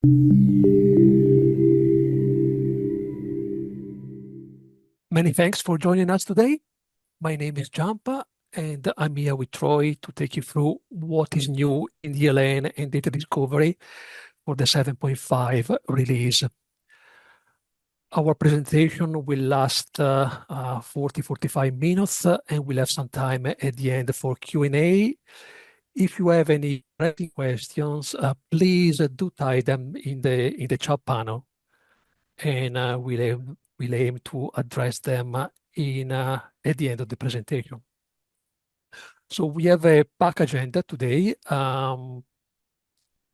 Many thanks for joining us today. My name is Giampa, and I'm here with Troy to take you through what is new in ELN and data discovery for the 7.5 release. Our presentation will last 40-45 minutes, and we'll have some time at the end for Q&A. If you have any questions, please do type them in the chat panel, and we'll aim to address them at the end of the presentation. So we have a packed agenda today.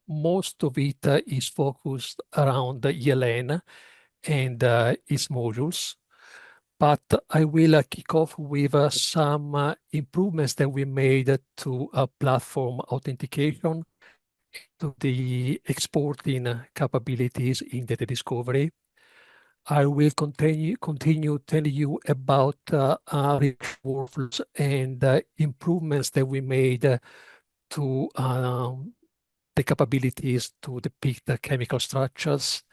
Most of it is focused around the ELN and its modules. But I will kick off with some improvements that we made to platform authentication, to the exporting capabilities in data discovery. I will continue telling you about workflows and improvements that we made to the capabilities to depict the chemical structures,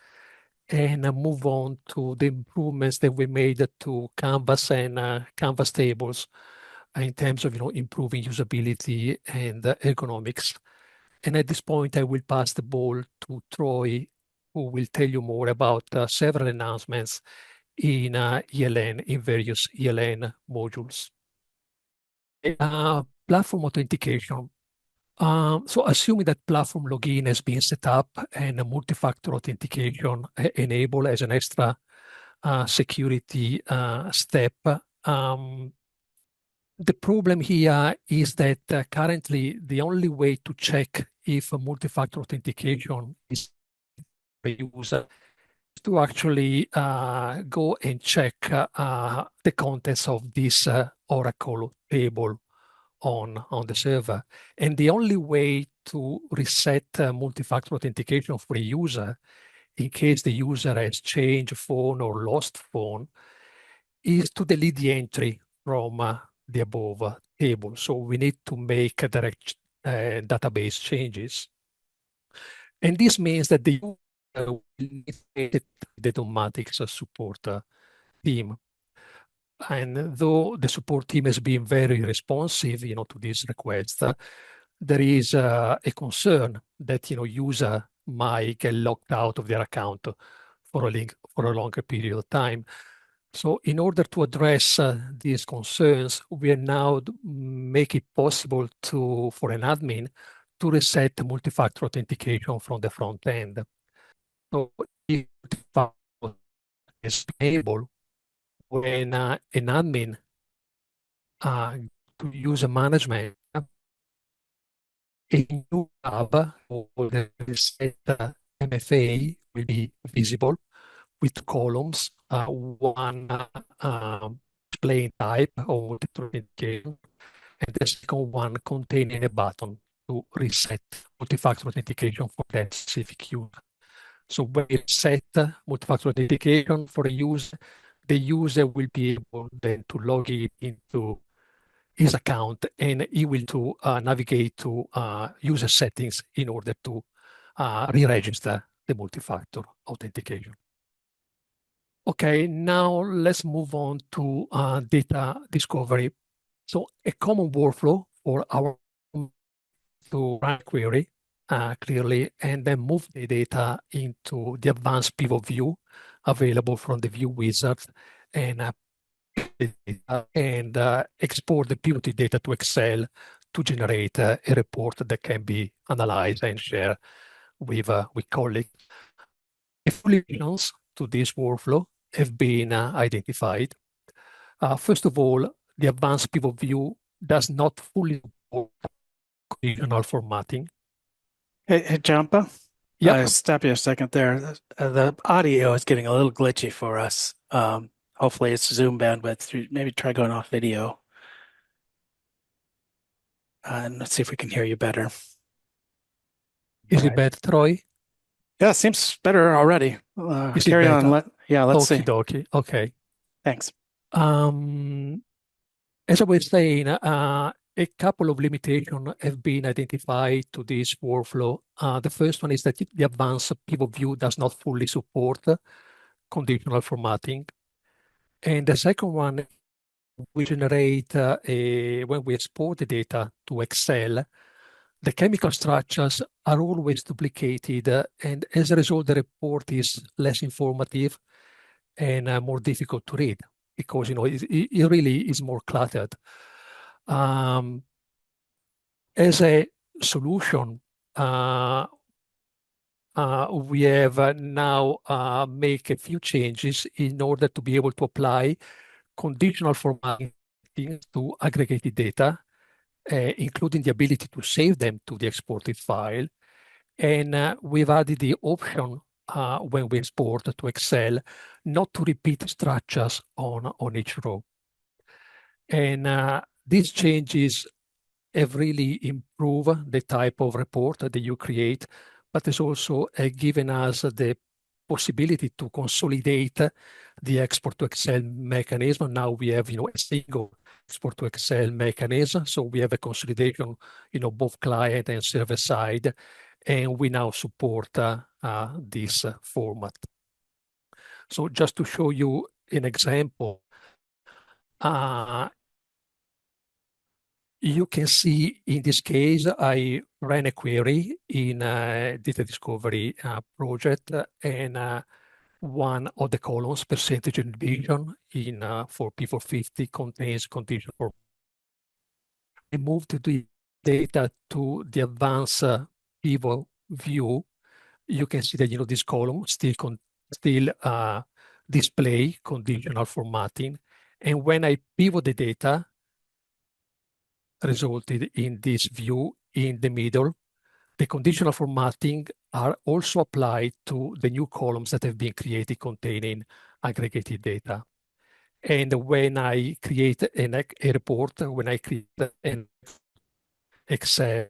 and move on to the improvements that we made to Canvas and Canvas tables in terms of improving usability and ergonomics. And at this point, I will pass the ball to Troy, who will tell you more about several announcements in ELN, in various ELN modules. Platform authentication. So assuming that platform login has been set up and a multi-factor authentication enabled as an extra security step, the problem here is that currently the only way to check if a multi-factor authentication is a user is to actually go and check the contents of this Oracle table on the server. And the only way to reset multi-factor authentication for a user, in case the user has changed phone or lost phone, is to delete the entry from the above table. So we need to make direct database changes. And this means that the user will need the Dotmatics support team. And though the support team has been very responsive, to this request, there is a concern that user might get locked out of their account for a longer period of time. So in order to address these concerns, we are now make it possible for an admin to reset the multi-factor authentication from the front end. So if is able, when an admin to user management, a new tab or the reset MFA will be visible with columns, one plain type or authentication, and the second one containing a button to reset multi-factor authentication for that specific user. So when we set multi-factor authentication for a user, the user will be able then to log into his account, and he will to navigate to user settings in order to re-register the multi-factor authentication. Okay, now let's move on to data discovery. So a common workflow for our to run a query clearly, and then move the data into the advanced pivot view available from the view wizard, and export the pivoted data to Excel to generate a report that can be analyzed and shared with colleagues. Solutions to this workflow have been identified. First of all, the advanced pivot view does not fully support conditional formatting. Hey, Giampa? Yeah. Stop you a second there. The audio is getting a little glitchy for us. Hopefully it's Zoom bandwidth. Maybe try going off video. And let's see if we can hear you better. Is it better, Troy? Yeah, seems better already. Carry on. Let's see. Okay. Thanks. As I was saying, A couple of limitations have been identified to this workflow. The first one is that the advanced pivot view does not fully support conditional formatting. And the second one, we generate, when we export the data to Excel, the chemical structures are always duplicated, and as a result, the report is less informative and more difficult to read because it really is more cluttered. As a solution, we have now make a few changes in order to be able to apply conditional formatting to aggregated data, including the ability to save them to the exported file. And we've added the option when we export to Excel not to repeat structures on each row. And these changes have really improved the type of report that you create, but it's also given us the possibility to consolidate the export to Excel mechanism. Now we have, a single export to Excel mechanism. So we have a consolidation, both client and server side, and we now support this format. So just to show you an example, you can see in this case, I ran a query in a data discovery project, and one of the columns, percentage and division for P450 contains condition for. I moved the data to the advanced pivot view. You can see that this column still display conditional formatting, and when I pivot the data, resulted in this view in the middle. The conditional formatting are also applied to the new columns that have been created containing aggregated data. And when I create a report, when I create an Excel,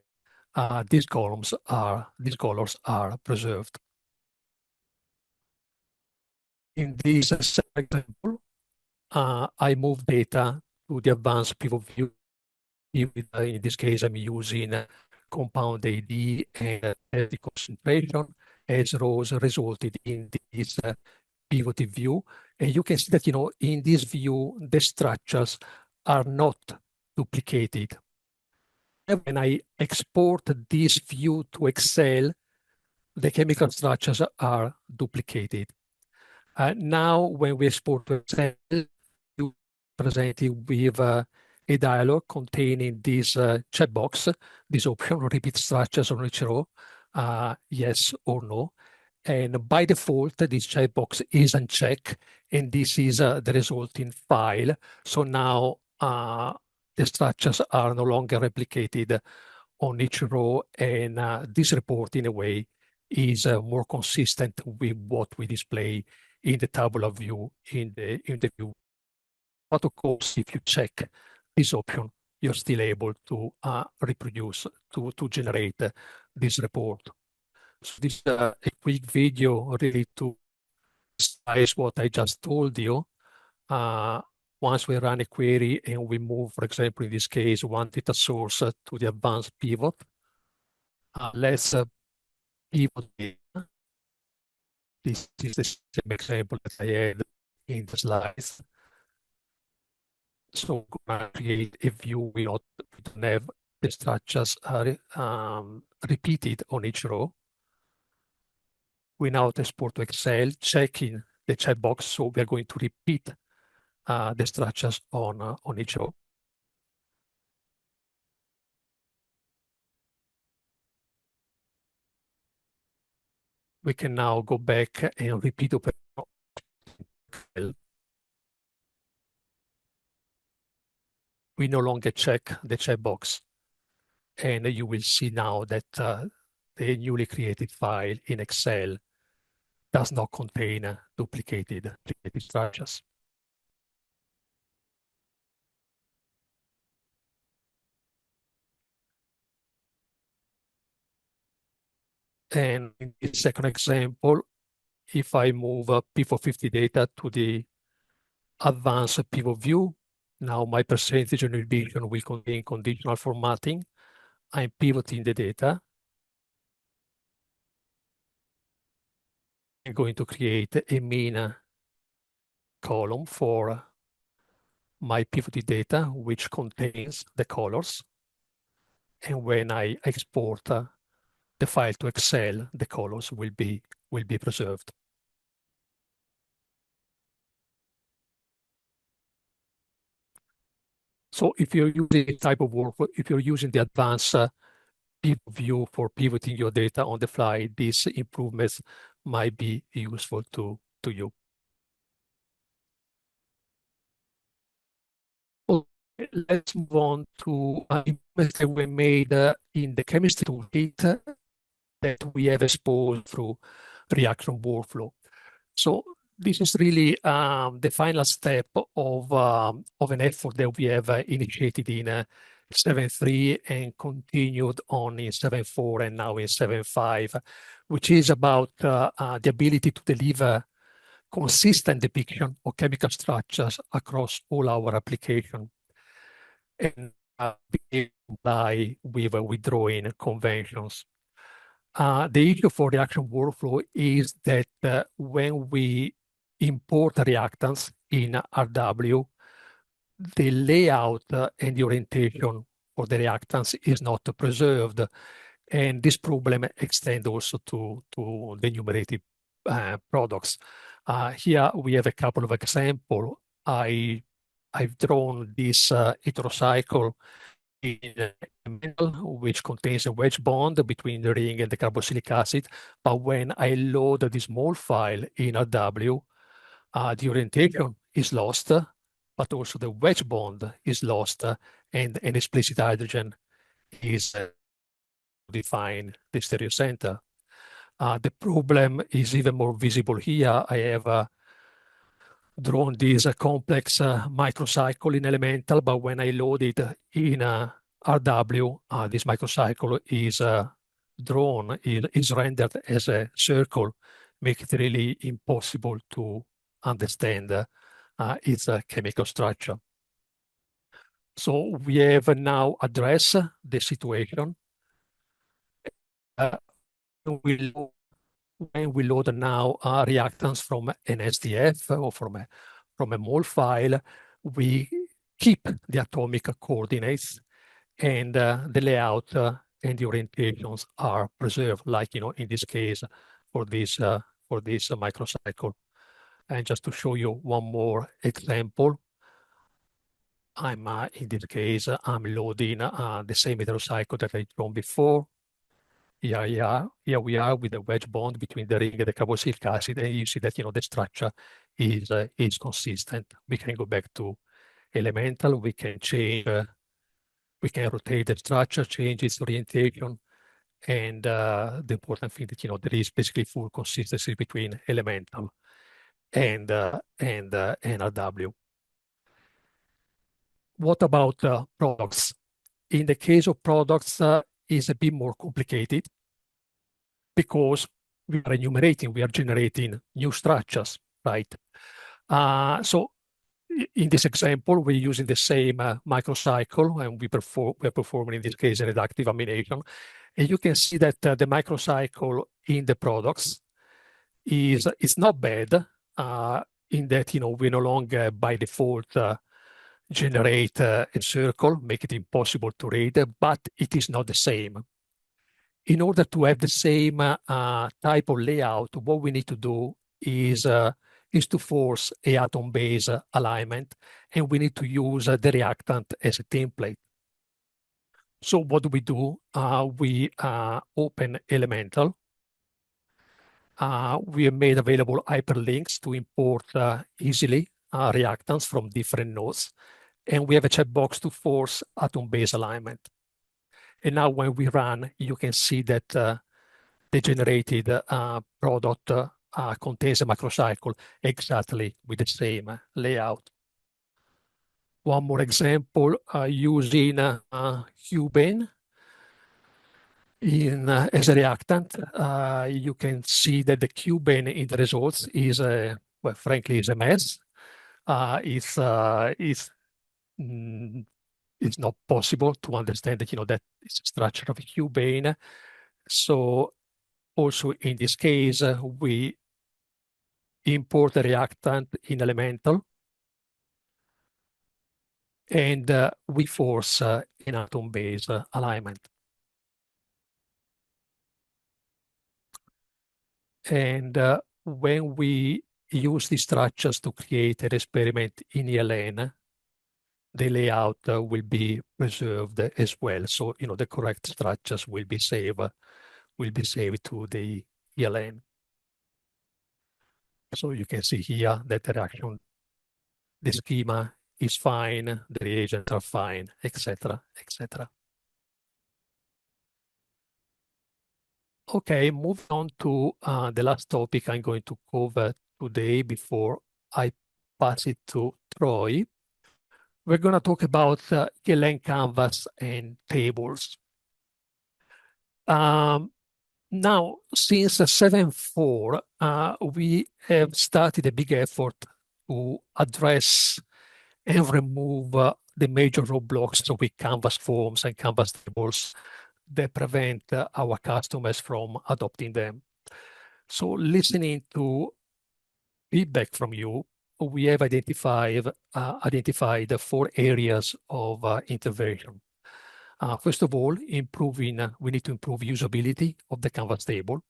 these colors are preserved. In this example, I move data to the advanced pivot view. In this case, I'm using compound AD and the concentration as rows resulted in this pivoted view. And you can see that, in this view, the structures are not duplicated. And when I export this view to Excel, the chemical structures are duplicated. Now, when we export to Excel, you presented with a dialog containing this checkbox, this option, repeat structures on each row, yes or no. And by default, this checkbox is unchecked, and this is the resulting file. So now the structures are no longer replicated on each row, and this report, in a way, is more consistent with what we display in the tabular view in the view. But of course, if you check this option, you're still able to reproduce, to generate this report. So this is a quick video really to size what I just told you. Once we run a query and we move, for example, in this case, one data source to the advanced pivot, let's pivot data. This is the same example that I had in the slides. So I'm going to create a view we don't have the structures repeated on each row. We now export to Excel, checking the checkbox. So we are going to repeat the structures on each row. We can now go back and repeat operation. We no longer check the checkbox. And you will see now that the newly created file in Excel does not contain duplicated structures. And in the second example, if I move P450 data to the advanced pivot view, Now my percentage inhibition will contain conditional formatting. I'm pivoting the data. I'm going to create a mean column for my pivoted data, which contains the colors. And when I export the file to Excel, the colors will be preserved. So if you're using this type of workflow, if you're using the advanced pivot view for pivoting your data on the fly, these improvements might be useful to you. Okay, let's move on to improvements that were made in the chemistry toolkit that we have exposed through reaction workflow. So this is really the final step of an effort that we have initiated in 7.3 and continued on in 7.4 and now in 7.5, which is about the ability to deliver consistent depiction of chemical structures across all our applications and comply with withdrawing conventions. The issue for reaction workflow is that when we import reactants in RW, the layout and the orientation for the reactants is not preserved. And this problem extends also to the enumerated products. Here we have a couple of examples. I've drawn this heterocycle in a metal which contains a wedge bond between the ring and the carboxylic acid. But when I load the small file in RW, the orientation is lost, but also the wedge bond is lost, and an explicit hydrogen is define the stereocenter. The problem is even more visible here. I have drawn this complex microcycle in elemental, but when I load it in RW, this microcycle is drawn, is rendered as a circle, making it really impossible to understand its chemical structure. So we have now addressed the situation. When we load now reactants from an SDF or from a mol file, we keep the atomic coordinates, and the layout and the orientations are preserved, like in this case for this microcycle. And just to show you one more example, I'm in this case I'm loading the same heterocycle that I've drawn before. Here we are with the wedge bond between the ring and the carboxylic acid, and you see that the structure is consistent. We can go back to elemental. We can change. We can rotate the structure, change its orientation, and the important thing that there is basically full consistency between elemental and RW. What about products? In the case of products, is a bit more complicated because we are enumerating, we are generating new structures, right? So in this example, we're using the same microcycle, and we're performing, in this case, a reductive amination. And you can see that the microcycle in the products is not bad in that, we no longer by default generate a circle, make it impossible to read, but it is not the same. In order to have the same type of layout, what we need to do is to force a atom-base alignment, and we need to use the reactant as a template. So what do? We open Elemental. We have made available hyperlinks to import easily reactants from different nodes. And we have a checkbox to force atom-base alignment. And now when we run, you can see that the generated product contains a macrocycle exactly with the same layout. One more example, using cubane as a reactant. You can see that the cubane in the results is, well, frankly, is a mess. It's it's not possible to understand that, that it's a structure of a cubane. So also in this case, we import the reactant in elemental, and we force an atom-based alignment. And when we use these structures to create an experiment in ELN, the layout will be preserved as well. So, the correct structures will be saved to the ELN. So you can see here that the reaction, the schema is fine, the reagents are fine, etc., etc. Okay, moving on to the last topic I'm going to cover today before I pass it to Troy. We're going to talk about ELN canvas and tables. Now, since 7.4, we have started a big effort to address and remove the major roadblocks with canvas forms and canvas tables that prevent our customers from adopting them. So listening to feedback from you, we have identified 4 areas of intervention. First of all, we need to improve usability of the canvas table.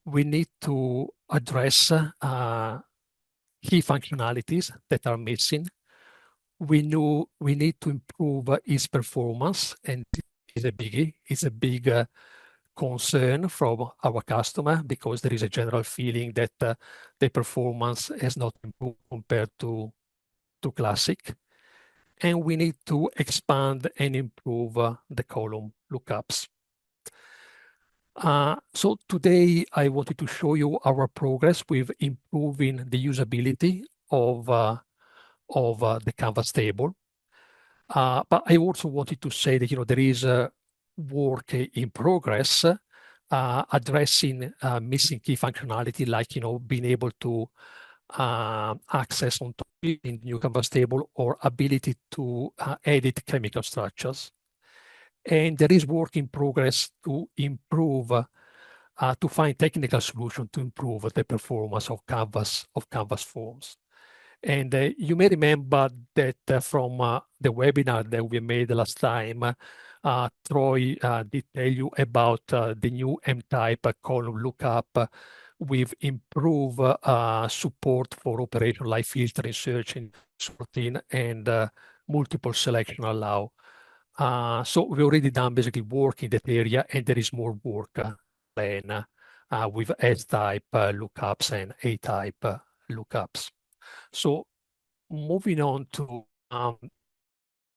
We need to address key functionalities that are missing. We need to improve its performance, and it's a biggie. It's a big concern from our customer because there is a general feeling that the performance has not improved compared to classic. And we need to expand and improve the column lookups. So today I wanted to show you our progress with improving the usability of the canvas table. But I also wanted to say that there is work in progress addressing missing key functionality, like being able to access on in new canvas table or ability to edit chemical structures. And there is work in progress to improve, to find technical solution to improve the performance of canvas forms. And you may remember that from the webinar that we made last time, Troy did tell you about the new M-type column lookup with improved support for operation like filtering, searching, sorting, and multiple selection allow. So we already done basically work in that area, and there is more work planned with S-type lookups and A-type lookups. So moving on to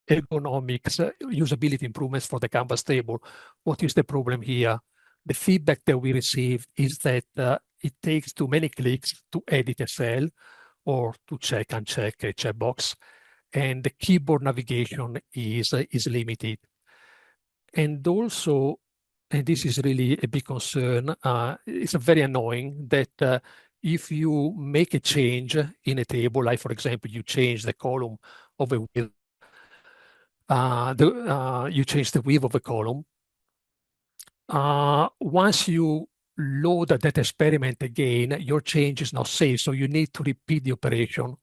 ergonomics, usability improvements for the canvas table. What is the problem here? The feedback that we received is that it takes too many clicks to edit a cell or to check uncheck a checkbox, and the keyboard navigation is limited. And also, and this is really a big concern, it's very annoying that if you make a change in a table, like for example, you change the column of a width, you change the width of a column, once you load that experiment again, your change is not saved. So you need to repeat the operation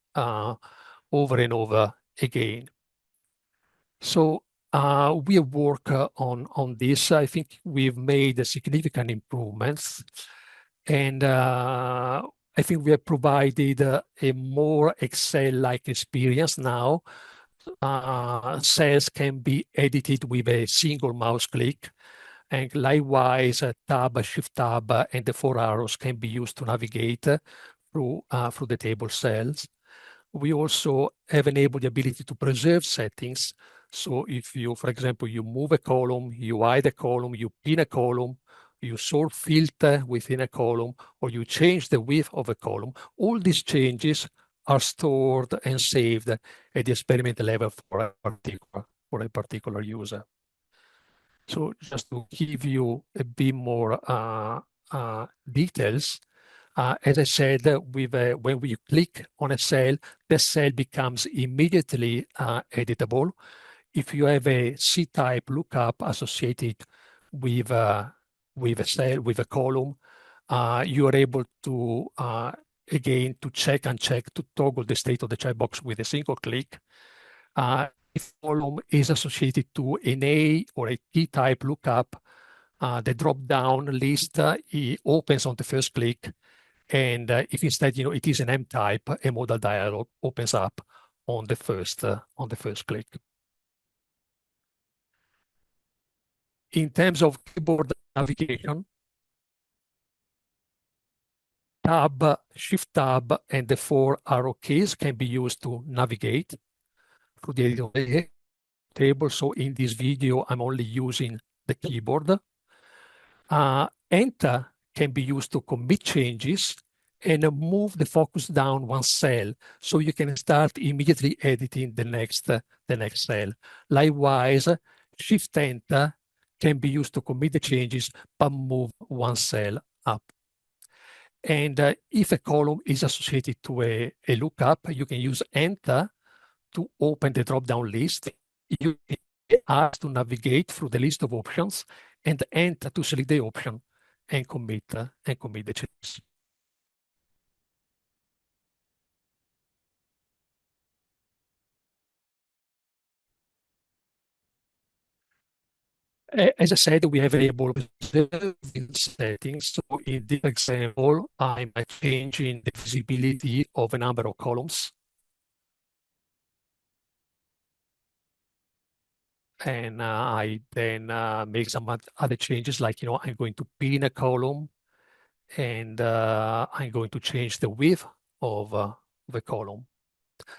over and over again. So we have worked on this. I think we've made significant improvements. And I think we have provided a more Excel-like experience now. Cells can be edited with a single mouse click. And likewise, Tab, Shift Tab, and the 4 arrows can be used to navigate through the table cells. We also have enabled the ability to preserve settings. So if you, for example, you move a column, you hide a column, you pin a column, you sort filter within a column, or you change the width of a column, all these changes are stored and saved at the experiment level for a particular user. So just to give you a bit more details, As I said, when we click on a cell, the cell becomes immediately editable. If you have a C-type lookup associated with a cell, with a column, you are able to, again, to check, uncheck, to toggle the state of the checkbox with a single click. If column is associated to an A or a T-type lookup, the drop-down list opens on the first click. And if instead, it is an M-type, a modal dialog opens up on the first click. In terms of keyboard navigation, Tab, Shift Tab, and the 4 arrow keys can be used to navigate through the editor table. So in this video, I'm only using the keyboard. Enter can be used to commit changes and move the focus down one cell, so you can start immediately editing the next cell. Likewise, Shift Enter can be used to commit the changes but move one cell up. And if a column is associated to a lookup, you can use Enter to open the drop-down list. You can ask to navigate through the list of options and Enter to select the option and commit the changes. As I said, we have enabled observing settings. So in this example, I'm changing the visibility of a number of columns. And I then make some other changes, like, I'm going to pin a column, and I'm going to change the width of the column.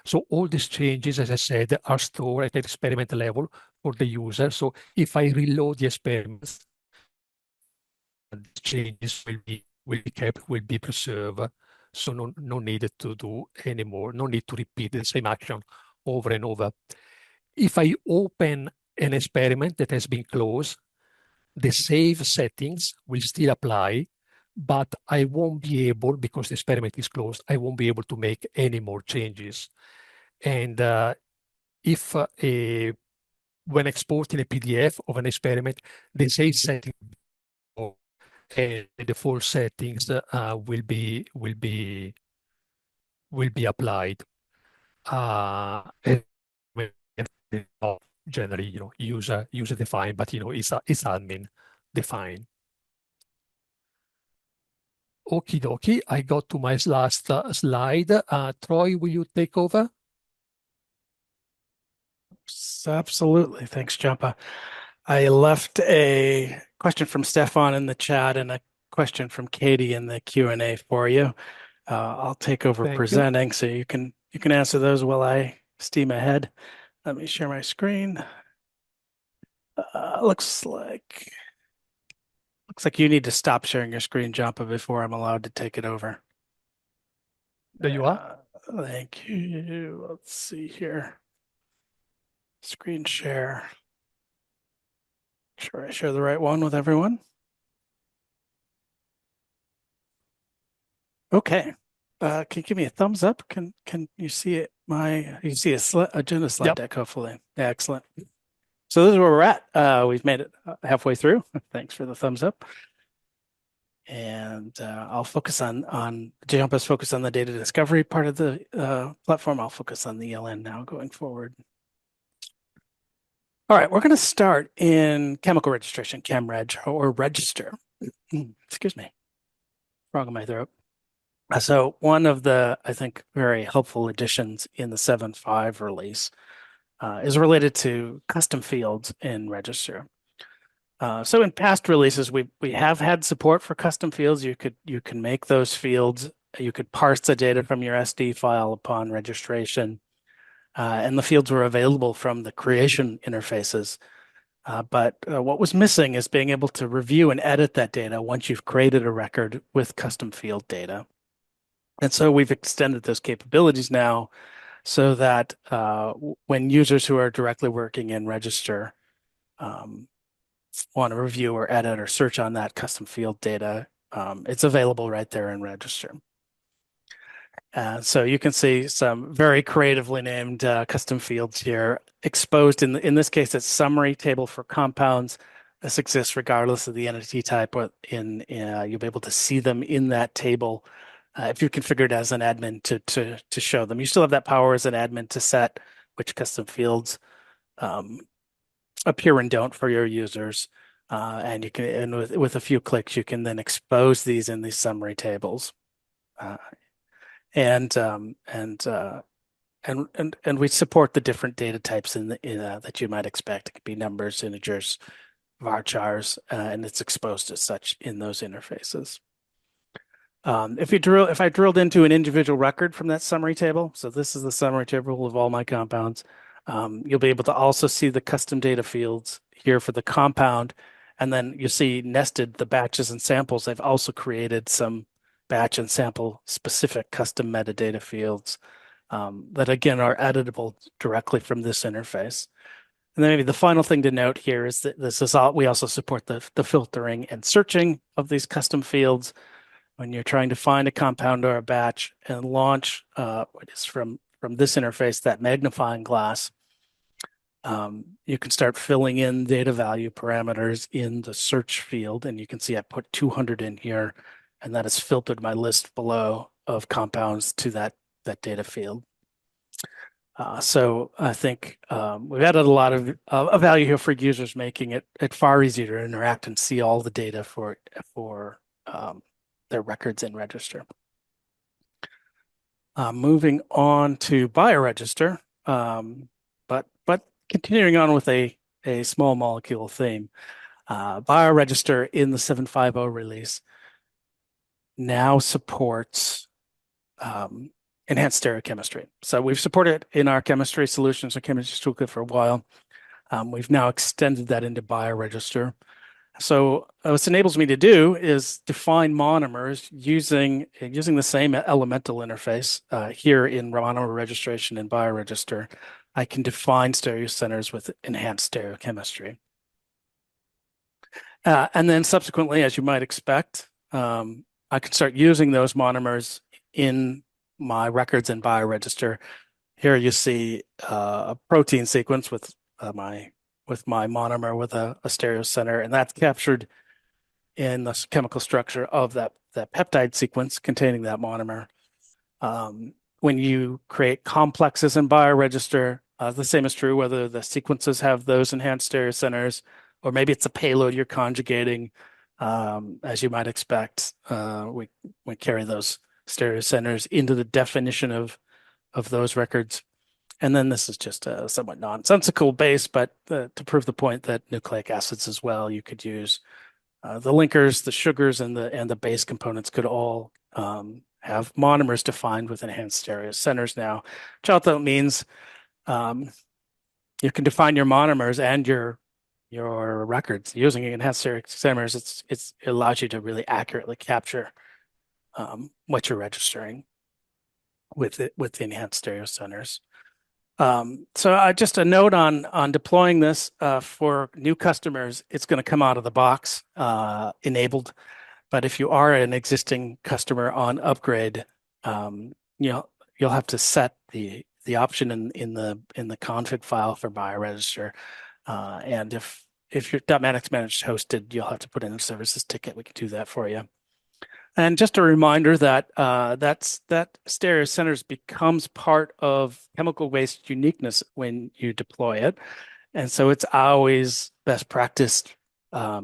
So all these changes, as I said, are stored at the experiment level for the user. So if I reload the experiments, the changes will be kept, will be preserved. So no need to do anymore, no need to repeat the same action over and over. If I open an experiment that has been closed, the save settings will still apply, but I won't be able, because the experiment is closed, I won't be able to make any more changes. And if when exporting a PDF of an experiment, the save setting and the default settings will be applied. Generally, user defined, but it's admin defined. Okie dokie, I got to my last slide. Troy, will you take over? Absolutely. Thanks, Jumpa. I left a question from Stefan in the chat and a question from Katie in the Q&A for you. I'll take over presenting, so you can answer those while I steam ahead. Let me share my screen. Looks like you need to stop sharing your screen, Jumpa, before I'm allowed to take it over. There you are. Thank you. Let's see here. Screen share. Sure, I share the right one with everyone. Okay. Can you give me a thumbs up? Can you see it? You see a agenda slide deck, hopefully. Yeah, excellent. So this is where we're at. We've made it halfway through. Thanks for the thumbs up. And I'll focus on Jumpa's focus on the data discovery part of the platform. I'll focus on the ELN now going forward. All right, we're going to start in chemical registration, ChemReg, or register. Excuse me, frog in my throat. So one of the, I think, very helpful additions in the 7.5 release is related to custom fields in register. So in past releases, we have had support for custom fields. You can make those fields. You could parse the data from your SD file upon registration. And the fields were available from the creation interfaces. But what was missing is being able to review and edit that data once you've created a record with custom field data. And so we've extended those capabilities now so that when users who are directly working in register want to review or edit or search on that custom field data, It's available right there in Register. So you can see some very creatively named custom fields here exposed. In this case, it's summary table for compounds. This exists regardless of the entity type. Or you'll be able to see them in that table if you're configured as an admin to show them. You still have that power as an admin to set which custom fields appear and don't for your users. And you can, and with a few clicks, you can then expose these in these summary tables. And we support the different data types that you might expect. It could be numbers, integers, varchars, and it's exposed as such in those interfaces. If I drilled into an individual record from that summary table, so this is the summary table of all my compounds, you'll be able to also see the custom data fields here for the compound, and then you see nested the batches and samples. I've also created some batch and sample specific custom metadata fields that again are editable directly from this interface. And then maybe the final thing to note here is that we also support the filtering and searching of these custom fields when you're trying to find a compound or a batch and launch what is from this interface, that magnifying glass. You can start filling in data value parameters in the search field, and you can see I put 200 in here, and that has filtered my list below of compounds to that data field. So I think we've added a lot of value here for users, making it far easier to interact and see all the data for their records in Register. Moving on to BioRegister, but continuing on with a small molecule theme. BioRegister in the 7.5 release now supports enhanced stereochemistry. So we've supported it in our chemistry solutions or chemistry toolkit for a while. We've now extended that into BioRegister. So what this enables me to do is define monomers using the same elemental interface here in monomer registration and BioRegister. I can define stereocenters with enhanced stereochemistry. And then subsequently, as you might expect, I can start using those monomers in my records in BioRegister. Here you see a protein sequence with my monomer with a stereocenter, and that's captured in the chemical structure of that peptide sequence containing that monomer. When you create complexes in BioRegister, the same is true whether the sequences have those enhanced stereocenters, or maybe it's a payload you're conjugating. As you might expect, we carry those stereocenters into the definition of those records. And then this is just a somewhat nonsensical base, but to prove the point that nucleic acids as well, you could use the linkers, the sugars, and the base components could all have monomers defined with enhanced stereocenters now, which also means you can define your monomers and your records using enhanced stereocenters. It allows you to really accurately capture what you're registering with the enhanced stereocenters. So just a note on deploying this for new customers, it's going to come out of the box enabled. But if you are an existing customer on upgrade, you'll have to set the option in the config file for BioRegister. And if your Dotmatics managed hosted, you'll have to put in a services ticket. We can do that for you. And just a reminder that that stereocenters becomes part of chemical-based uniqueness when you deploy it. And so it's always best practice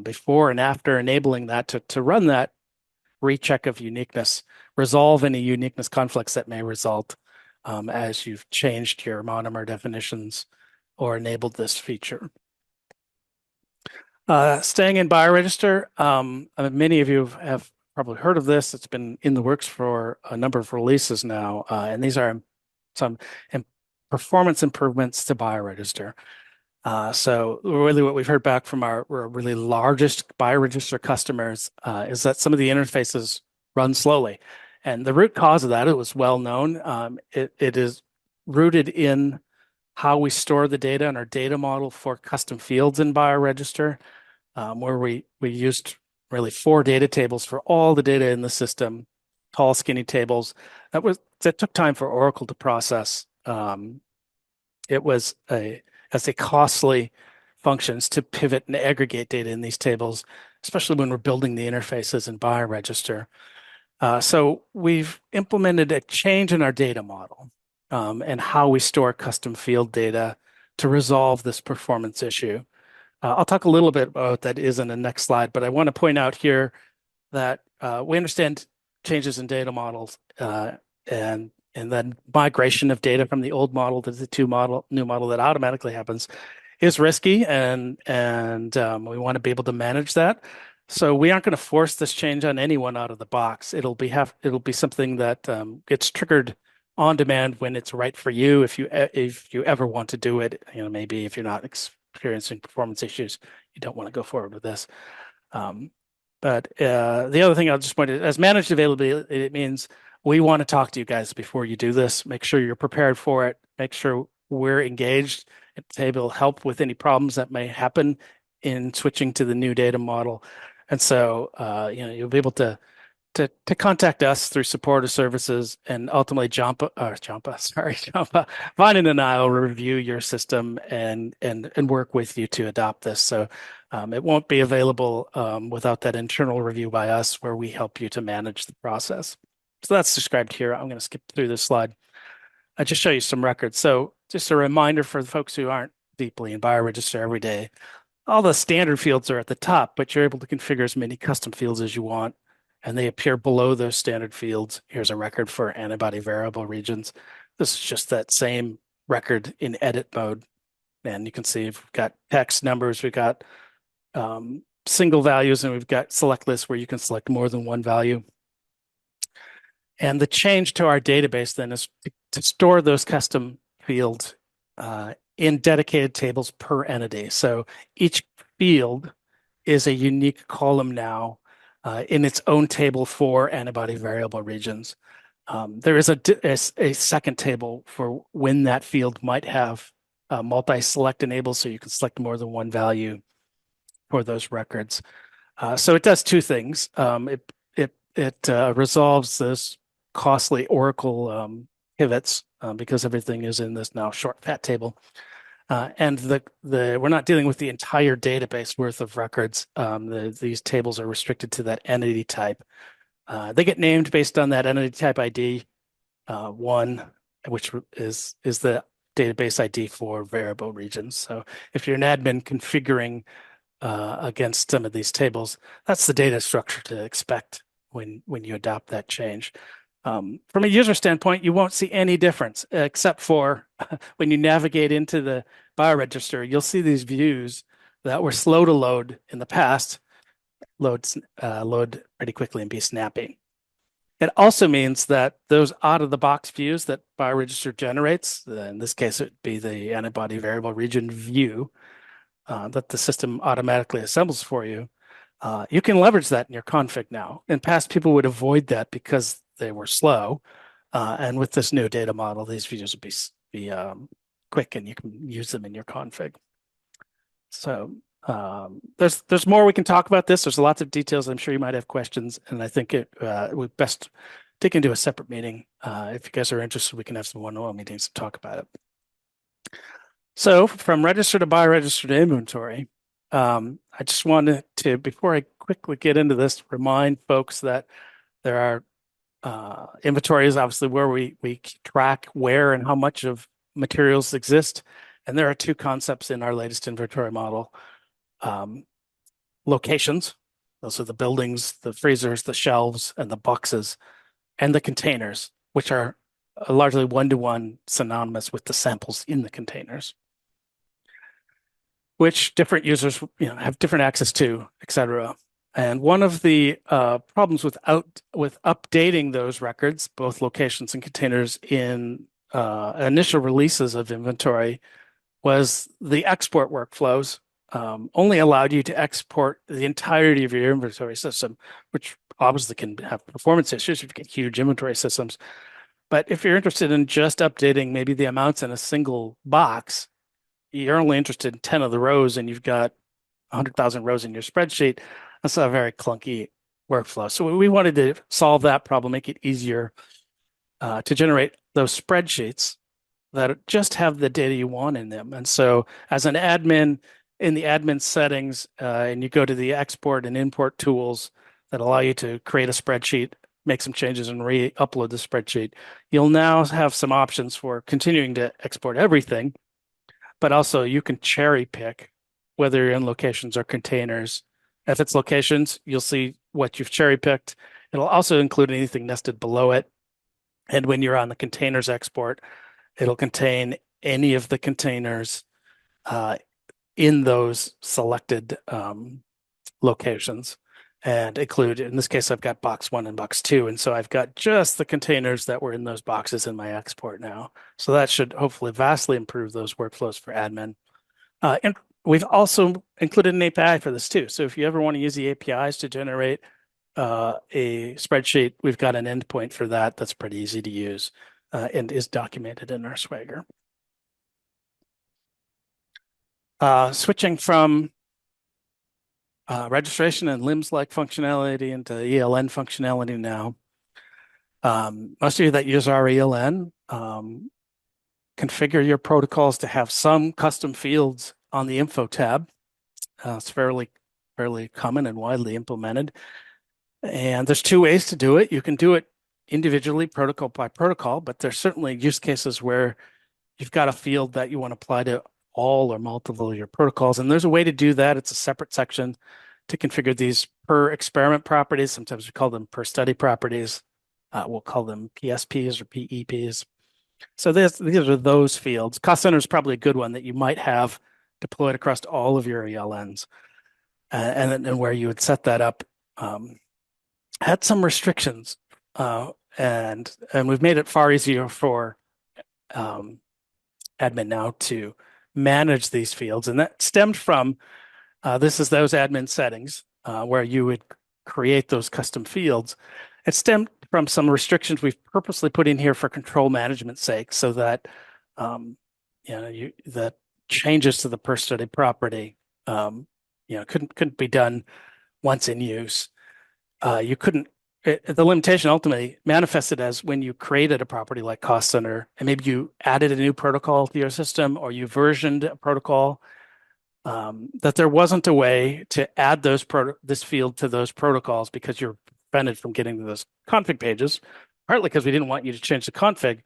before and after enabling that to run that recheck of uniqueness, resolve any uniqueness conflicts that may result as you've changed your monomer definitions or enabled this feature. Staying in BioRegister, many of you have probably heard of this. It's been in the works for a number of releases now, and these are some performance improvements to BioRegister. So really what we've heard back from our really largest BioRegister customers is that some of the interfaces run slowly. And the root cause of that, it was well known. It is rooted in how we store the data in our data model for custom fields in BioRegister, where we used really 4 data tables for all the data in the system, tall, skinny tables. That took time for Oracle to process. It was a costly functions to pivot and aggregate data in these tables, especially when we're building the interfaces in BioRegister. So we've implemented a change in our data model and how we store custom field data to resolve this performance issue. I'll talk a little bit about what that is in the next slide, but I want to point out here that we understand changes in data models and then migration of data from the old model to the new model that automatically happens is risky, and we want to be able to manage that. So we aren't going to force this change on anyone out of the box. It'll be something that gets triggered on demand when it's right for you. If you ever want to do it, maybe if you're not experiencing performance issues, you don't want to go forward with this. But the other thing I'll just point out, as managed availability, it means we want to talk to you guys before you do this. Make sure you're prepared for it. Make sure we're engaged and able to help with any problems that may happen in switching to the new data model. And so, you'll be able to contact us through supportive services, and ultimately Vine and I will review your system and work with you to adopt this. So it won't be available without that internal review by us, where we help you to manage the process. So that's described here. I'm going to skip through this slide. I'll just show you some records. So just a reminder for the folks who aren't deeply in BioRegister every day, all the standard fields are at the top, but you're able to configure as many custom fields as you want, and they appear below those standard fields. Here's a record for antibody variable regions. This is just that same record in edit mode. And you can see we've got text, numbers, we've got single values, and we've got select lists where you can select more than one value. And the change to our database then is to store those custom fields in dedicated tables per entity. So each field is a unique column now in its own table for antibody variable regions. There is a second table for when that field might have multi-select enabled, so you can select more than one value for those records. So it does two things. It resolves those costly Oracle pivots because everything is in this now short fat table. And we're not dealing with the entire database worth of records. These tables are restricted to that entity type. They get named based on that entity type ID 1, which is the database ID for variable regions. So if you're an admin configuring against some of these tables, that's the data structure to expect when you adopt that change. From a user standpoint, you won't see any difference except for when you navigate into the BioRegister, you'll see these views that were slow to load in the past load pretty quickly and be snappy. It also means that those out-of-the-box views that BioRegister generates, in this case, it would be the antibody variable region view that the system automatically assembles for you. You can leverage that in your config now. In past, people would avoid that because they were slow. And with this new data model, these views will be quick, and you can use them in your config. So there's more we can talk about this. There's lots of details. I'm sure you might have questions, and I think it would best take into a separate meeting. If you guys are interested, we can have some one-on-one meetings to talk about it. So from register to BioRegister to inventory, I just wanted to, before I quickly get into this, remind folks that there are inventory is obviously where we track where and how much of materials exist. And there are two concepts in our latest inventory model. Locations, those are the buildings, the freezers, the shelves, and the boxes, and the containers, which are largely one-to-one synonymous with the samples in the containers, which different users have different access to, et cetera. And one of the problems with updating those records, both locations and containers, in initial releases of inventory was the export workflows only allowed you to export the entirety of your inventory system, which obviously can have performance issues if you get huge inventory systems. But if you're interested in just updating maybe the amounts in a single box, you're only interested in 10 of the rows and you've got 100,000 rows in your spreadsheet, That's a very clunky workflow. So we wanted to solve that problem, make it easier to generate those spreadsheets that just have the data you want in them. And so as an admin, in the admin settings, and you go to the export and import tools that allow you to create a spreadsheet, make some changes and re-upload the spreadsheet, you'll now have some options for continuing to export everything, but also you can cherry pick whether you're in locations or containers. If it's locations, you'll see what you've cherry picked. It'll also include anything nested below it. And when you're on the containers export, it'll contain any of the containers in those selected locations and include, in this case, I've got box 1 and box 2. And so I've got just the containers that were in those boxes in my export now. So that should hopefully vastly improve those workflows for admin. And we've also included an API for this too. So if you ever want to use the APIs to generate a spreadsheet, we've got an endpoint for that that's pretty easy to use and is documented in our Swagger. Switching from registration and LIMS-like functionality into ELN functionality now. Most of you that use our ELN configure your protocols to have some custom fields on the info tab. It's fairly common and widely implemented. And there's two ways to do it. You can do it individually, protocol by protocol, but there's certainly use cases where you've got a field that you want to apply to all or multiple of your protocols. And there's a way to do that. It's a separate section to configure these per experiment properties. Sometimes we call them per study properties. We'll call them PSPs or PEPs. So these are those fields. Cost center is probably a good one that you might have deployed across all of your ELNs. And where you would set that up had some restrictions. And we've made it far easier for admin now to manage these fields. And that stemmed from, this is those admin settings where you would create those custom fields. It stemmed from some restrictions we've purposely put in here for control management's sake, so that the changes to the per study property couldn't be done once in use. The limitation ultimately manifested as when you created a property like cost center, and maybe you added a new protocol to your system or you versioned a protocol, that there wasn't a way to add this field to those protocols because you're prevented from getting to those config pages, partly because we didn't want you to change the config.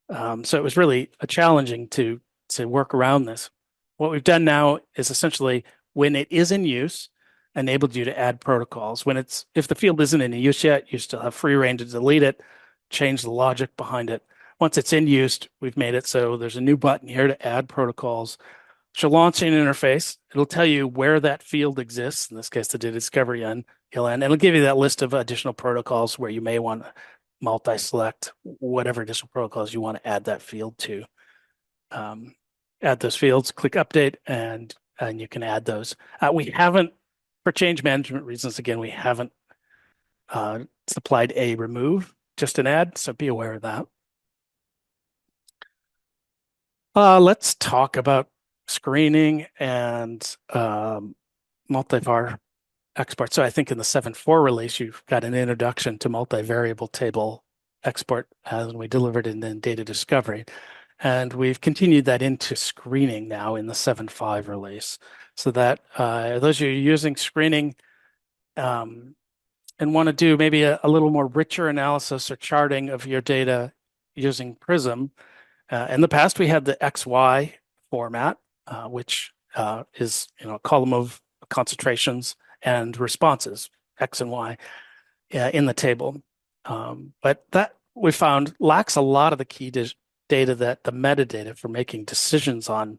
So it was really challenging to work around this. What we've done now is essentially, when it is in use, enabled you to add protocols. If the field isn't in use yet, you still have free reign to delete it, change the logic behind it. Once it's in use, we've made it so there's a new button here to add protocols. So launching an interface, it'll tell you where that field exists. In this case, the data discovery on ELN. It'll give you that list of additional protocols where you may want to multi-select whatever additional protocols you want to add that field to. Add those fields, click update, and you can add those. We haven't, for change management reasons, again, we haven't supplied a remove, just an add, so be aware of that. Let's talk about screening and multivar export. So I think in the 7.4 release, you've got an introduction to multivariable table export as we delivered in data discovery. And we've continued that into screening now in the 7.5 release. So that those of you using screening and want to do maybe a little more richer analysis or charting of your data using Prism. In the past, we had the XY format, which is a column of concentrations and responses, X and Y, in the table. But that we found lacks a lot of the key data, that the metadata for making decisions on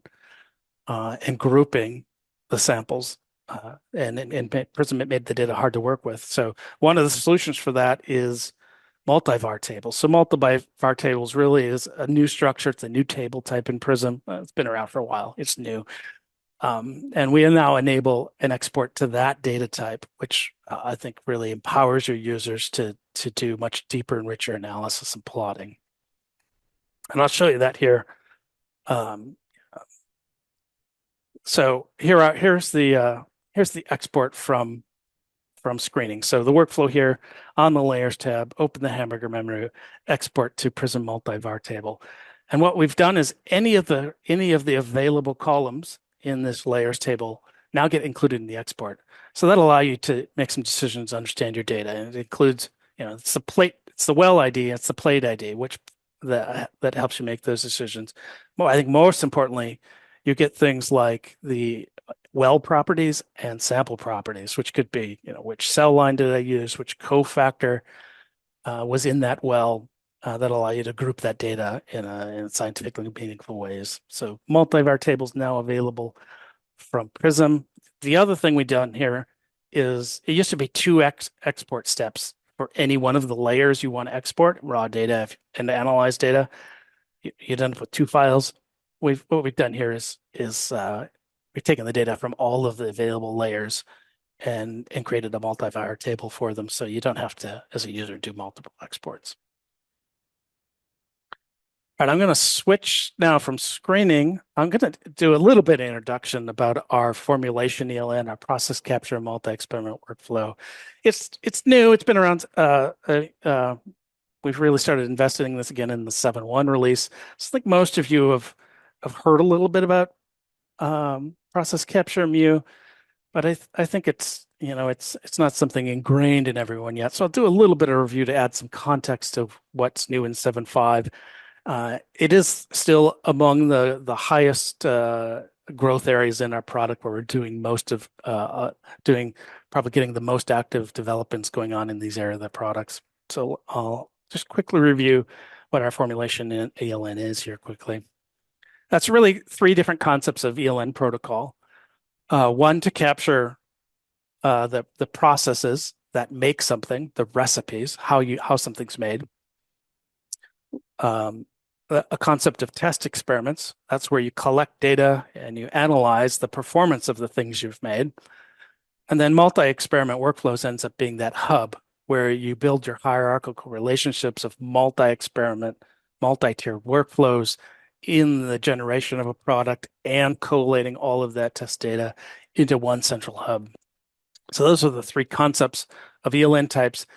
and grouping the samples. And in Prism, it made the data hard to work with. So one of the solutions for that is multivar tables. So multivar tables really is a new structure. It's a new table type in Prism. It's been around for a while. It's new. And we now enable an export to that data type, which I think really empowers your users to do much deeper and richer analysis and plotting. And I'll show you that here. So here's the export from from screening. So the workflow here on the Layers tab, open the hamburger menu, export to Prism multivar table. And what we've done is any of the available columns in this Layers table now get included in the export. So that'll allow you to make some decisions, understand your data. And it includes, it's the plate, it's the well ID, it's the plate ID, which that helps you make those decisions. Well, I think most importantly, you get things like the well properties and sample properties, which could be, which cell line did I use, which cofactor was in that well, that allow you to group that data in scientifically meaningful ways. So multivar tables now available from Prism. The other thing we've done here is it used to be two export steps for any one of the layers you want to export, raw data and analyze data. You'd end up with two files. What we've done here is we've taken the data from all of the available layers and created a multivar table for them, so you don't have to, as a user, do multiple exports. All right, I'm going to switch now from screening. I'm going to do a little bit of introduction about our formulation ELN, our process capture multi-experiment workflow. It's new. It's been around. We've really started investing in this again in the 7.1 release. So I think most of you have heard a little bit about process capture mu, but I think it's not something ingrained in everyone yet. So I'll do a little bit of review to add some context of what's new in 7.5. It is still among the highest growth areas in our product, where we're doing most of probably getting the most active developments going on in these areas of the products. So I'll just quickly review what our formulation in ELN is here quickly. That's really three different concepts of ELN protocol. One, to capture the processes that make something, the recipes, how something's made. A concept of test experiments. That's where you collect data and you analyze the performance of the things you've made. And then multi-experiment workflows ends up being that hub where you build your hierarchical relationships of multi-experiment, multi-tiered workflows in the generation of a product and collating all of that test data into one central hub. So those are the three concepts of ELN types.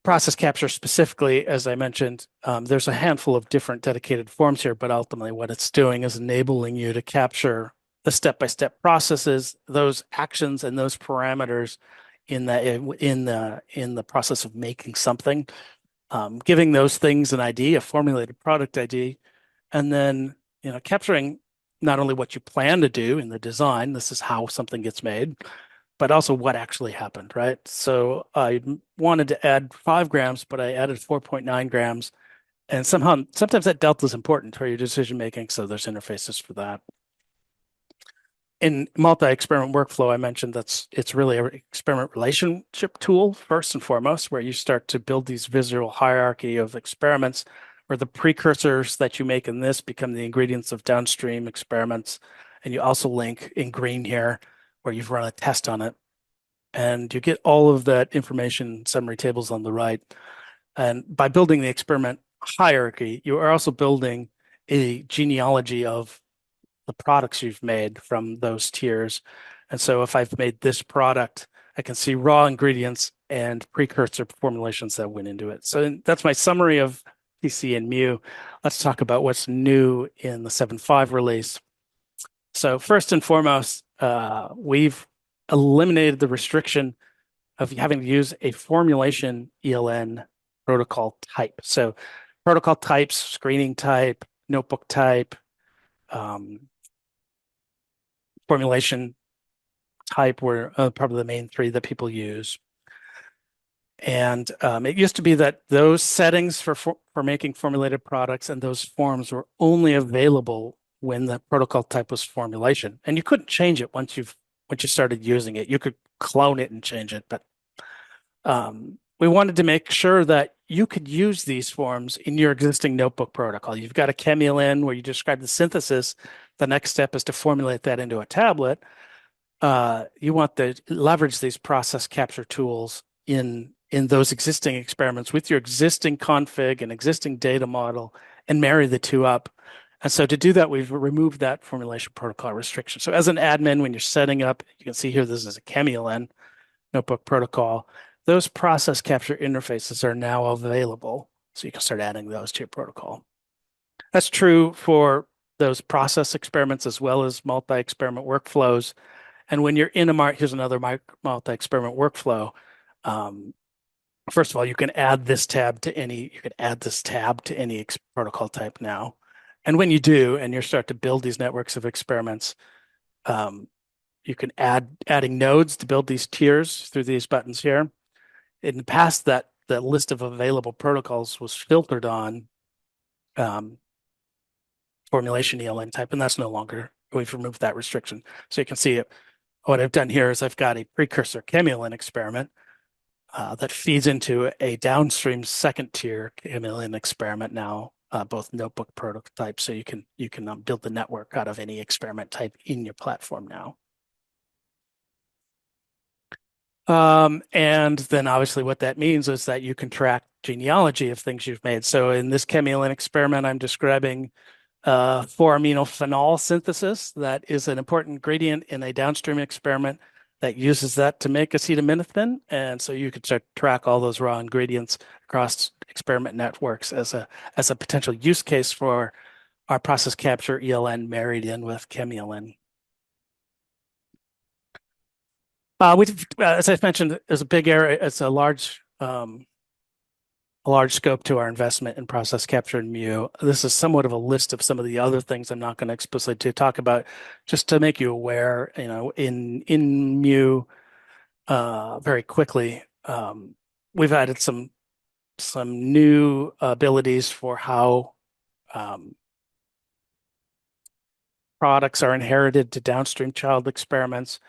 Process capture specifically, as I mentioned, there's a handful of different dedicated forms here, but ultimately what it's doing is enabling you to capture the step-by-step processes, those actions and those parameters in the process of making something, giving those things an ID, a formulated product ID, and then capturing not only what you plan to do in the design, this is how something gets made, but also what actually happened, right? So I wanted to add 5 grams, but I added 4.9 grams. And sometimes that delta is important for your decision making, so there's interfaces for that. In multi-experiment workflow, I mentioned it's really an experiment relationship tool, first and foremost, where you start to build these visual hierarchy of experiments, where the precursors that you make in this become the ingredients of downstream experiments. And you also link in green here, where you've run a test on it. And you get all of that information, summary tables on the right. And by building the experiment hierarchy, you are also building a genealogy of the products you've made from those tiers. And so if I've made this product, I can see raw ingredients and precursor formulations that went into it. So that's my summary of PC and mu. Let's talk about what's new in the 7.5 release. So first and foremost, we've eliminated the restriction of having to use a formulation ELN protocol type. So protocol types, screening type, notebook type, formulation type were probably the main three that people use. And it used to be that those settings for making formulated products and those forms were only available when the protocol type was formulation. And you couldn't change it once you started using it. You could clone it and change it, but we wanted to make sure that you could use these forms in your existing notebook protocol. You've got a ChemELN where you describe the synthesis. The next step is to formulate that into a tablet. You want to leverage these process capture tools in those existing experiments with your existing config and existing data model and marry the two up And so to do that, we've removed that formulation protocol restriction. So as an admin, when you're setting up, you can see here, this is a ELN notebook protocol. Those process capture interfaces are now available. So you can start adding those to your protocol. That's true for those process experiments as well as multi-experiment workflows. And when you're in here's another multi-experiment workflow. First of all, you can add this tab to any protocol type now. And when you do, and you start to build these networks of experiments, you can adding nodes to build these tiers through these buttons here. In the past, that list of available protocols was filtered on formulation ELN type, and that's no longer, we've removed that restriction. So you can see what I've done here is I've got a precursor ChemELN experiment that feeds into a downstream second tier ChemELN experiment now, both notebook prototypes. So you can build the network out of any experiment type in your platform now. And then obviously what that means is that you can track genealogy of things you've made. So in this ChemELN experiment, I'm describing 4-aminophenol synthesis. That is an important ingredient in a downstream experiment that uses that to make acetaminophen. And so you could start to track all those raw ingredients across experiment networks as a potential use case for our process capture ELN married in with ChemELN. As I mentioned, there's a big area. It's a large scope to our investment in process capture and Mu. This is somewhat of a list of some of the other things I'm not going to explicitly talk about, just to make you aware. In Mu, very quickly, we've added some new abilities for how products are inherited to downstream child experiments.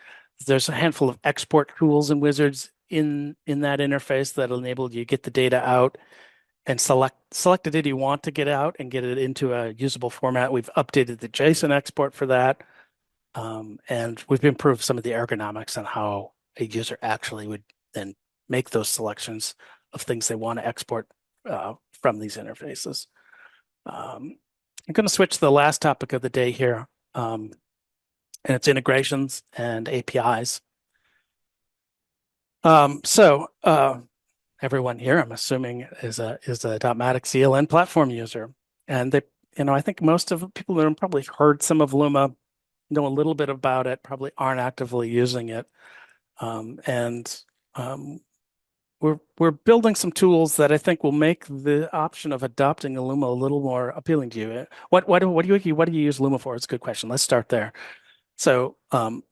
There's a handful of export tools and wizards in that interface that enable you to get the data out and select the data you want to get out and get it into a usable format. We've updated the JSON export for that. And we've improved some of the ergonomics on how a user actually would then make those selections of things they want to export from these interfaces. I'm going to switch to the last topic of the day here, and it's integrations and APIs. Everyone here, I'm assuming, is a Dotmatics ELN platform user, and I think most of the people that have probably heard some of Luma, know a little bit about it, probably aren't actively using it, we're building some tools that I think will make the option of adopting a Luma a little more appealing to you. What do you use Luma for? It's a good question. Let's start there. So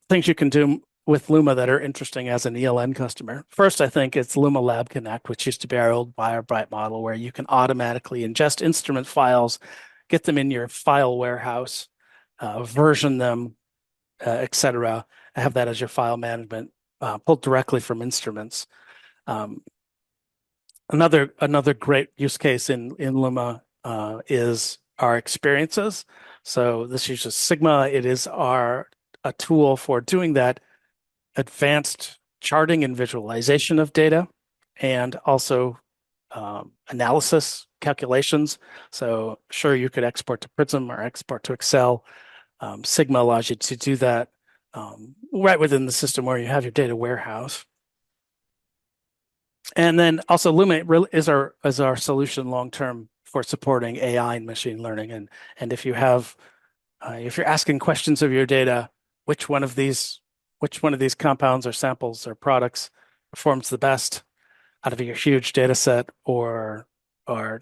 things you can do with Luma that are interesting as an ELN customer. First, I think it's Luma Lab Connect, which used to be our old BioRegister model, where you can automatically ingest instrument files, get them in your file warehouse, version them, etc. Have that as your file management, pulled directly from instruments. Another great use case in Luma is our experiences. So this uses Sigma. It is a tool for doing that advanced charting and visualization of data, and also analysis calculations. So sure, you could export to Prism or export to Excel. Sigma allows you to do that right within the system where you have your data warehouse. And then also Luma is our solution long-term for supporting AI and machine learning. And if you're asking questions of your data, which one of these compounds or samples or products performs the best out of your huge data set, or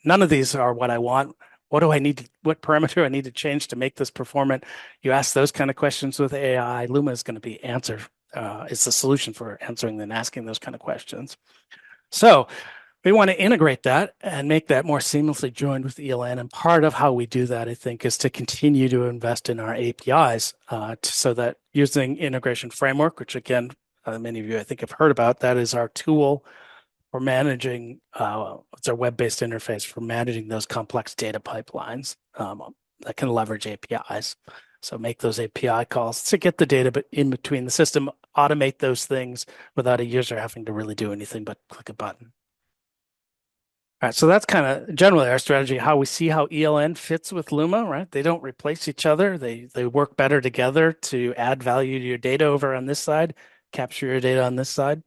none of these are what I want. What parameter I need to change to make this performant? You ask those kind of questions with AI, Luma is going to be it's the solution for answering and asking those kind of questions. So we want to integrate that and make that more seamlessly joined with ELN. And part of how we do that, I think, is to continue to invest in our APIs so that using integration framework, which again, many of you I think have heard about, that is our tool for managing, it's our web-based interface for managing those complex data pipelines that can leverage APIs. So make those API calls to get the data in between the system, automate those things without a user having to really do anything but click a button. All right, so that's kind of generally our strategy, how we see how ELN fits with Luma, right? They don't replace each other. They work better together to add value to your data over on this side, capture your data on this side.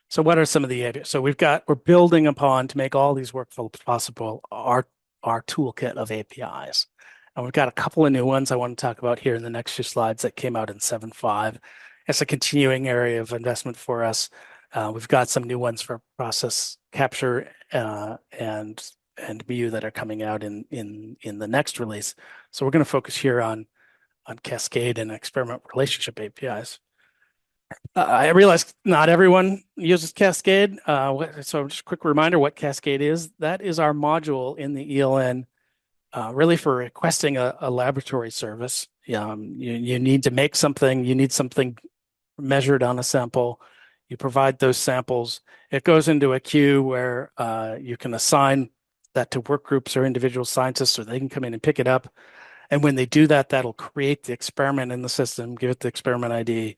So what are some of the areas? So we're building upon to make all these workflows possible, our toolkit of APIs. And we've got a couple of new ones I want to talk about here in the next few slides that came out in 7.5. It's a continuing area of investment for us. We've got some new ones for process capture and view that are coming out in the next release. So we're going to focus here on Cascade and experiment relationship APIs. I realize not everyone uses Cascade. So just a quick reminder what Cascade is. That is our module in the ELN, really for requesting a laboratory service. You need to make something, you need something measured on a sample. You provide those samples. It goes into a queue where you can assign that to work groups or individual scientists so they can come in and pick it up. And when they do that, that'll create the experiment in the system, give it the experiment ID,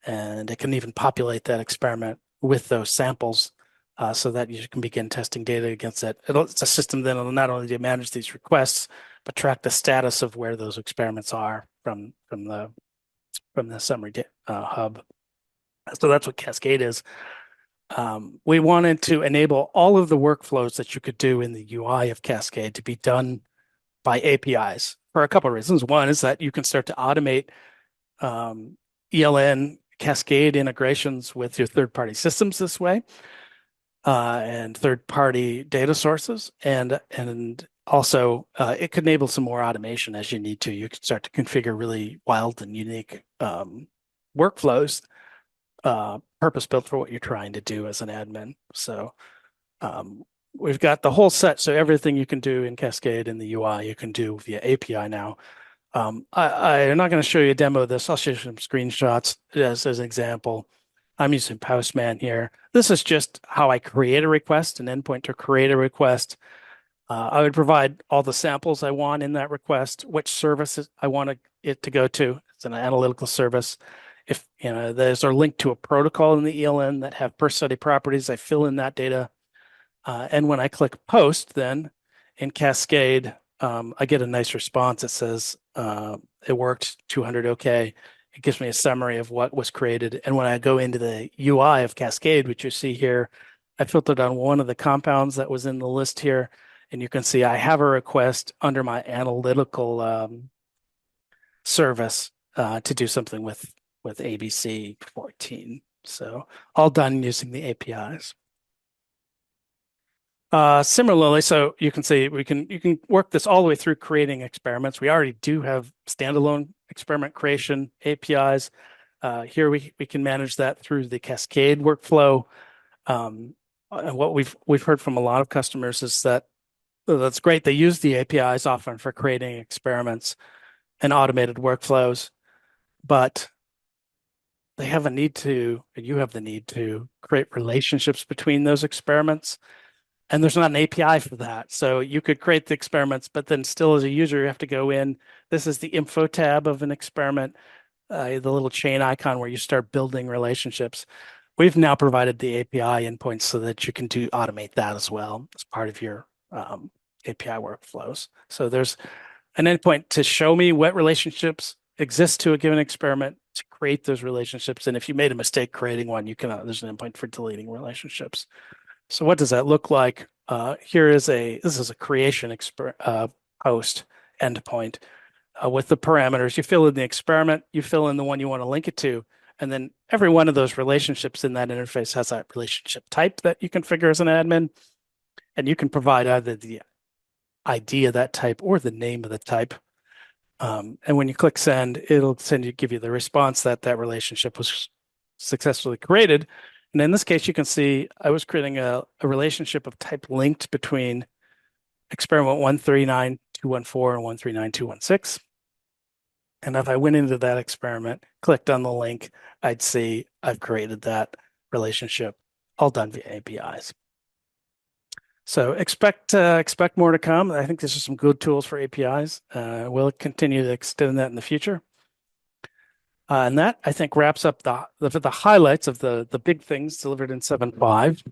and it can even populate that experiment with those samples so that you can begin testing data against it. It's a system that will not only manage these requests, but track the status of where those experiments are from the summary hub. So that's what Cascade is. We wanted to enable all of the workflows that you could do in the UI of Cascade to be done by APIs for a couple of reasons. One is that you can start to automate ELN Cascade integrations with your third-party systems this way, and third-party data sources, and also it could enable some more automation as you need to. You can start to configure really wild and unique workflows, purpose-built for what you're trying to do as an admin. So we've got the whole set. So everything you can do in Cascade in the UI, you can do via API now. I'm not going to show you a demo of this. I'll show you some screenshots as an example. I'm using Postman here. This is just how I create a request, an endpoint to create a request. I would provide all the samples I want in that request, which services I want it to go to. It's an analytical service. If there's a link to a protocol in the ELN that have per study properties, I fill in that data. And when I click post, then in Cascade, I get a nice response. It says it worked, 200 OK. It gives me a summary of what was created. And when I go into the UI of Cascade, which you see here, I filtered on one of the compounds that was in the list here. And you can see I have a request under my analytical service to do something with ABC 14. So all done using the APIs. Similarly, so you can see you can work this all the way through creating experiments. We already do have standalone experiment creation APIs. Here we can manage that through the Cascade workflow. And what we've heard from a lot of customers is that that's great. They use the APIs often for creating experiments and automated workflows, but they have a need to, and you have the need to create relationships between those experiments. And there's not an API for that. So you could create the experiments, but then still as a user, you have to go in. This is the info tab of an experiment, the little chain icon where you start building relationships. We've now provided the API endpoints so that you can automate that as well as part of your API workflows. So there's an endpoint to show me what relationships exist to a given experiment, to create those relationships. And if you made a mistake creating one, there's an endpoint for deleting relationships. So what does that look like? This is a creation post endpoint with the parameters. You fill in the experiment, you fill in the one you want to link it to, and then every one of those relationships in that interface has that relationship type that you configure as an admin, and you can provide either the ID of that type or the name of the type. And when you click send, it'll give you the response that that relationship was successfully created. And in this case, you can see I was creating a relationship of type linked between experiment 139214 and 139216. And if I went into that experiment, clicked on the link, I'd see I've created that relationship, all done via APIs. So expect more to come. I think these are some good tools for APIs. We'll continue to extend that in the future. And that, I think, wraps up the highlights of the big things delivered in 7.5.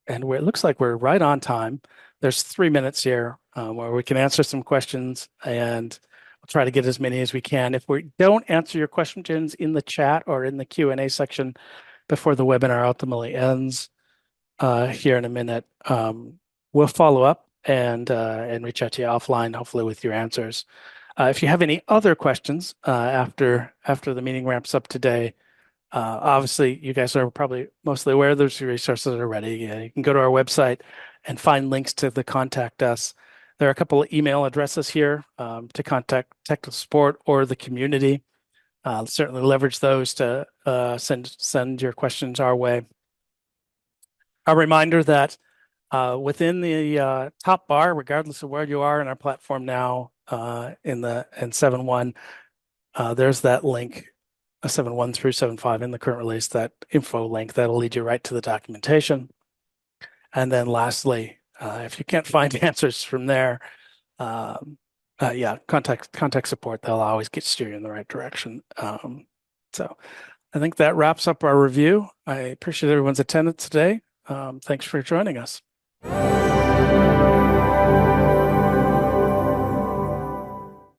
and it looks like we're right on time. There's 3 minutes here where we can answer some questions, and we'll try to get as many as we can. If we don't answer your questions in the chat or in the Q&A section before the webinar ultimately ends here in a minute, we'll follow up and reach out to you offline, hopefully with your answers. If you have any other questions after the meeting wraps up today, obviously, you guys are probably mostly aware there's resources already. You can go to our website and find links to the contact us. There are a couple of email addresses here to contact technical support or the community. Certainly leverage those to send your questions our way. A reminder that within the top bar, regardless of where you are in our platform now, in 7.1, there's that link, 7.1 through 7.5 in the current release, that info link that'll lead you right to the documentation. And then lastly, if you can't find answers from there, contact support. They'll always steer you in the right direction. So I think that wraps up our review. I appreciate everyone's attendance today. Thanks for joining us.